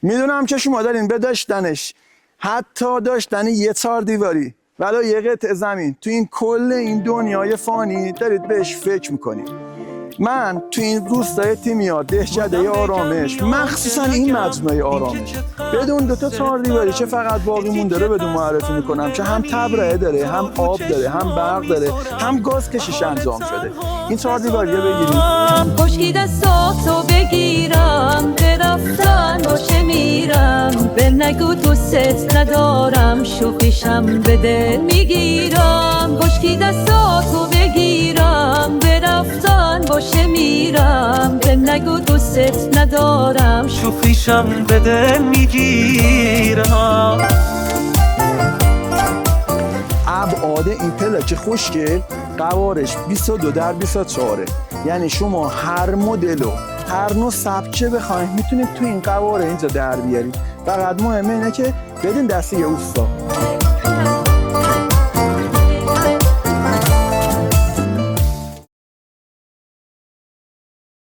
میدونم که شما دارین به داشتنش، حتی داشتن یه چهار دیواری ولی یه قطعه زمین تو این کل این دنیای فانی دارید بهش فکر میکنید. من تو این روستای تیمیا دهشده آرامش، مخصوصا این مجموعه آرامش، بدون دوتا چهار دیواری چه فقط باقی مونده رو بدون معرفی میکنم که هم تبرئه داره، هم آب داره، هم برق داره، هم گاز کشیش انجام شده. این چهار دیواریه بگیریم. خشکی دستاتو بگیرم، برفتن باشه میرم، به نگو دوست ندارم، شوخیشم بده میگیرم. خشکی دستاتو بگیرم، برفتن باشه میرم، به نگو دوست ندارم، شوخیشم بده میگیرم. ابعاد این پلاک خوشگل قوارش 22 در 24، یعنی شما هر مدل و هر نوع سبکه بخواید میتونید تو این قواره اینجا در بیارید. فقط مهمه اینه که بدین دسته اوستا.